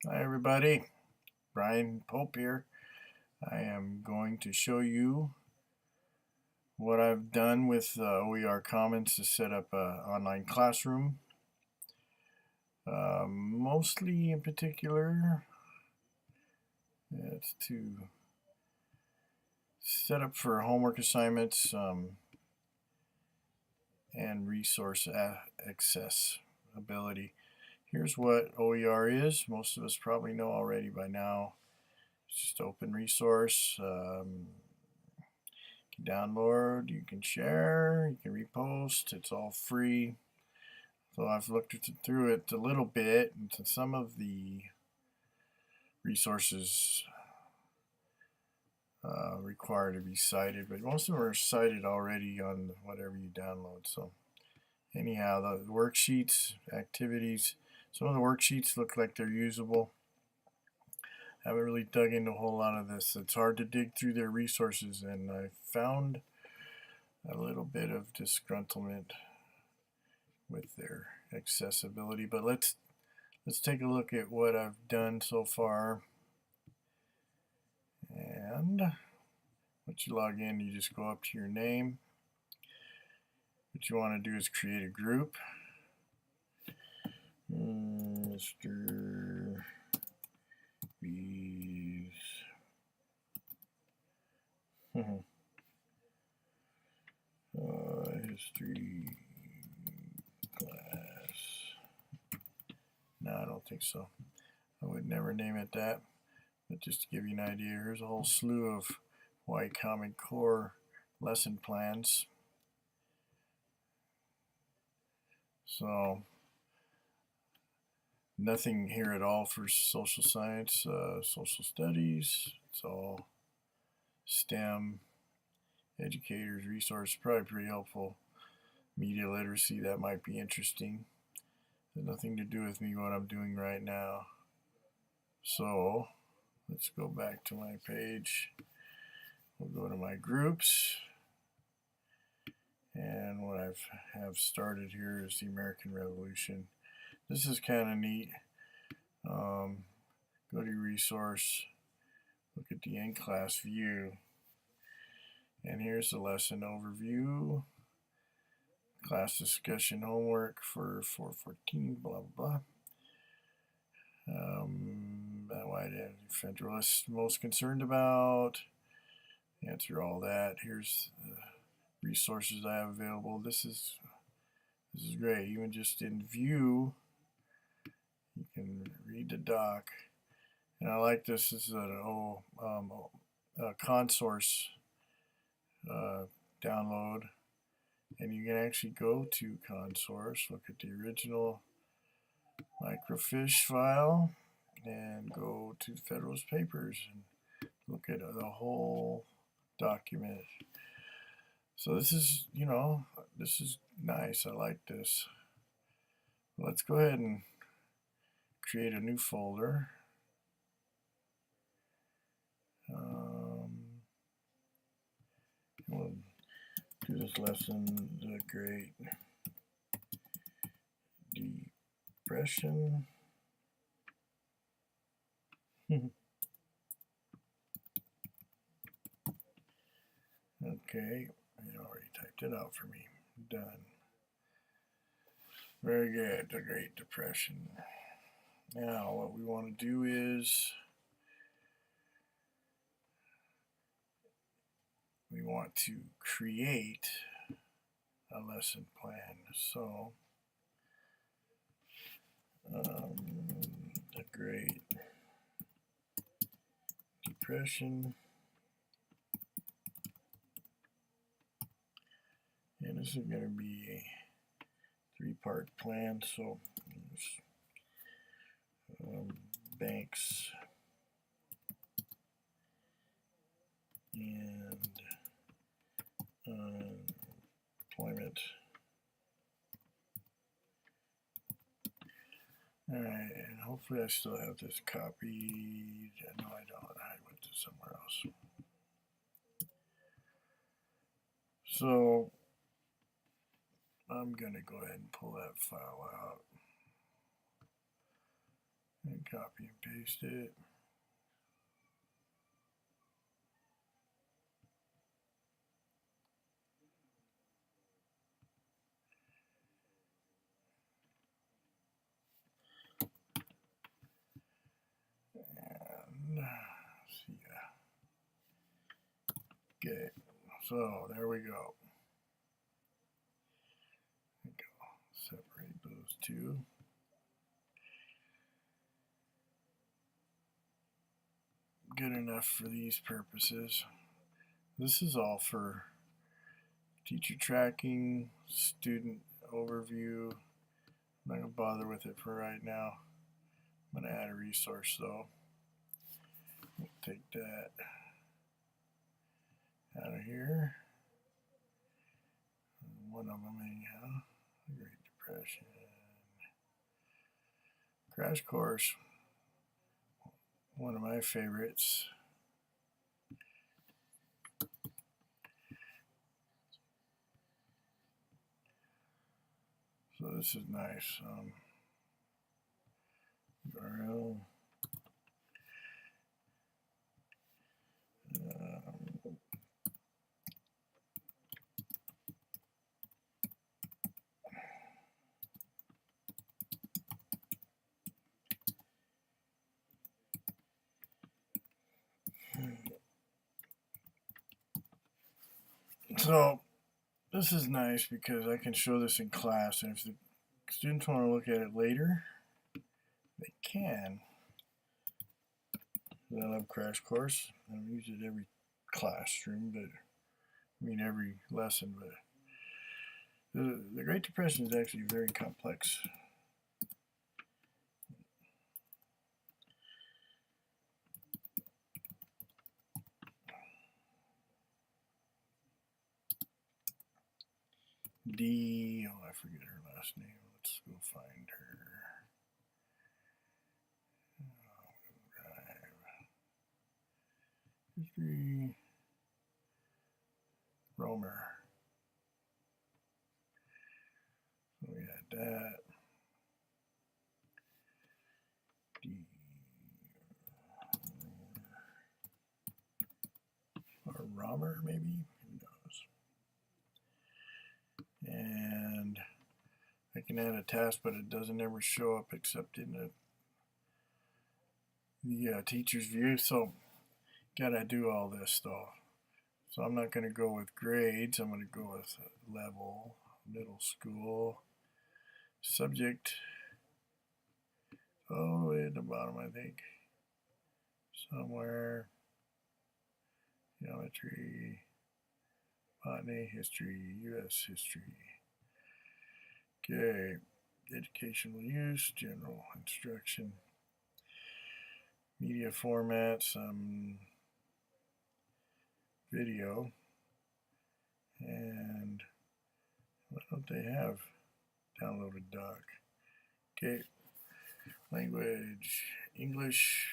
Hi everybody, BPope here. I am going to show you what I've done with OER Commons to set up an online classroom. Mostly in particular, it's to set up for homework assignments and resource accessibility. Here's what OER is. Most of us probably know already by now. It's just open resource. You can download, you can share, you can repost. It's all free. So I've looked through it a little bit, and some of the resources require to be cited, but most of them are cited already on whatever you download. So anyhow, the worksheets, activities, some of the worksheets look like they're usable. I haven't really dug into a whole lot of this. It's hard to dig through their resources, and I found a little bit of disgruntlement with their accessibility. But let's take a look at what I've done so far. And once you log in, you just go up to your name. What you want to do is create a group. Mr. B's history class. No, I don't think so. I would never name it that. But just to give you an idea, here's a whole slew of Hawaii Common Core lesson plans. So nothing here at all for social science, social studies. It's all STEM, educators, resource, probably pretty helpful. Media literacy, that might be interesting. Has nothing to do with me what I'm doing right now. So let's go back to my page. We'll go to my groups. And what I have started here is the American Revolution. This is kind of neat. Go to resource, look at the in-class view, and here's the lesson overview, class discussion homework for 414, blah blah blah. Why the Federalists most concerned about? Answer all that. Here's the resources I have available. This is great. Even just in view, you can read the doc. And I like this. This is a ConSource download. And you can actually go to ConSource, look at the original microfiche file, and go to the Federalist Papers and look at the whole document. So this is, this is nice. I like this. Let's go ahead and create a new folder. We'll do this lesson, the Great Depression. Okay, it already typed it out for me. Done. Very good, the Great Depression. Now what we want to do is we want to create a lesson plan. So the Great Depression, and this is going to be a three-part plan. So banks and employment. Alright, and hopefully I still have this copied. No, I don't. I went to somewhere else. So I'm going to go ahead and pull that file out. and copy and paste it. And see ya. Okay, so there we go. Separate those two. Good enough for these purposes. This is all for teacher tracking, student overview. I'm not going to bother with it for right now. I'm going to add a resource though. Take that out of here. One of them anyhow. Great Depression. Crash Course. One of my favorites. So this is nice. URL. So this is nice because I can show this in class, and if the students want to look at it later, they can. I love Crash Course. I use it every classroom, but I mean every lesson. But the Great Depression is actually very complex. I forget her last name. Let's go find her. History. Romer. So we had that. D. Or Romer, maybe? Who knows? And I can add a task, but it doesn't ever show up except in the teacher's view. So gotta do all this stuff. So I'm not going to go with grades. I'm going to go with level, middle school, subject. Oh, way at the bottom, I think. Somewhere. Geometry, botany, history, U.S. history. Okay, educational use, general instruction, media format, some video, and why don't they have downloaded doc? Okay, language, English,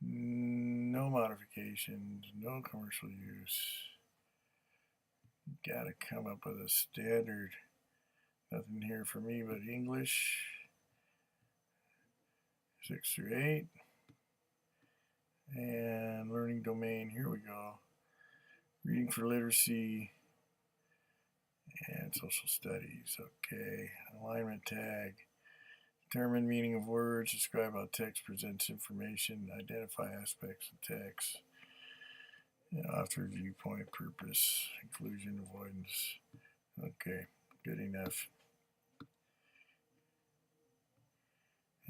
no modifications, no commercial use. Gotta come up with a standard. Nothing here for me but English, 6 through 8. And learning domain, here we go. Reading for literacy and social studies. Okay, alignment tag. Determine meaning of words, describe how text presents information, identify aspects of text. Author, viewpoint, purpose, inclusion, avoidance. Okay, good enough.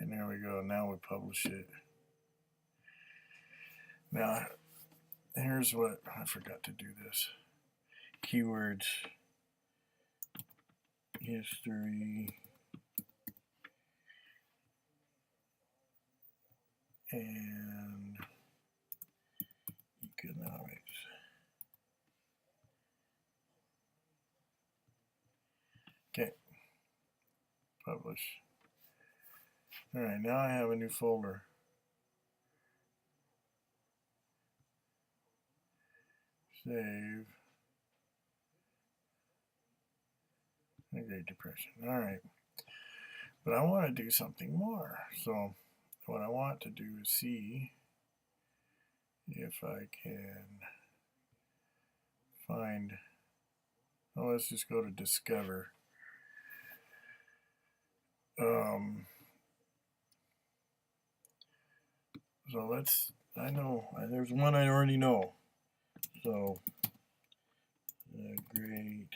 And there we go. Now we publish it. Now, here's what I forgot to do this. Keywords, history, and economics. Okay, publish. All right, now I have a new folder. Save. The Great Depression. All right. But I want to do something more. So what I want to do is see if I can find, oh, let's just go to Discover. So let's, I know, there's one I already know. So, the Great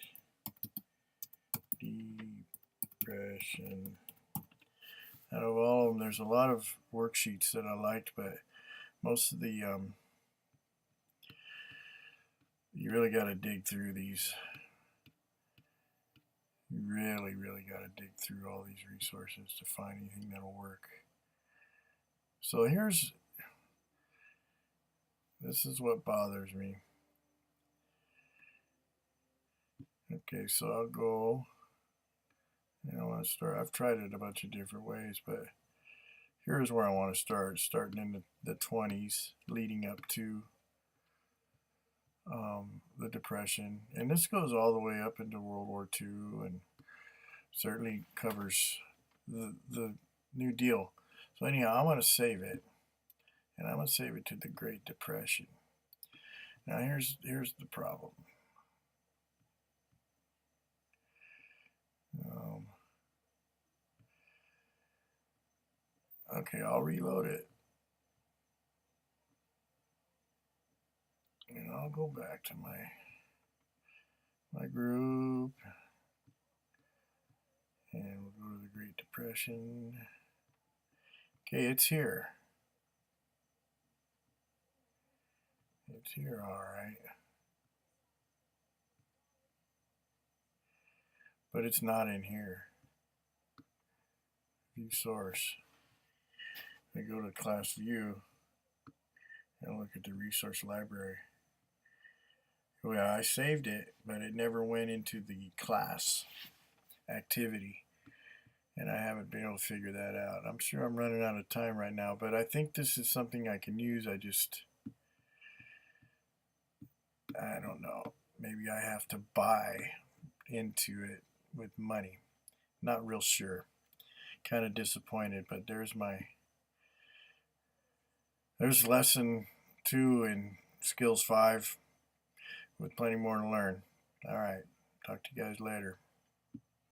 Depression. Out of all of them, there's a lot of worksheets that I liked, but most of the, you really got to dig through these. You really, really got to dig through all these resources to find anything that'll work. So this is what bothers me. Okay, so I'll go, and I want to start, I've tried it a bunch of different ways, but here's where I want to start, starting in the 20s, leading up to the Depression. And this goes all the way up into World War II and certainly covers the New Deal. So anyhow, I'm going to save it, and I'm going to save it to the Great Depression. Now here's the problem. Okay, I'll reload it. And I'll go back to my group. And we'll go to the Great Depression. Okay, it's here. It's here, all right. But it's not in here. View source. I go to class view and look at the resource library. Well, I saved it, but it never went into the class activity, and I haven't been able to figure that out. I'm sure I'm running out of time right now, but I think this is something I can use. I don't know. Maybe I have to buy into it with money. Not real sure. Kind of disappointed, but there's lesson 2 in skills 5 with plenty more to learn. All right. Talk to you guys later.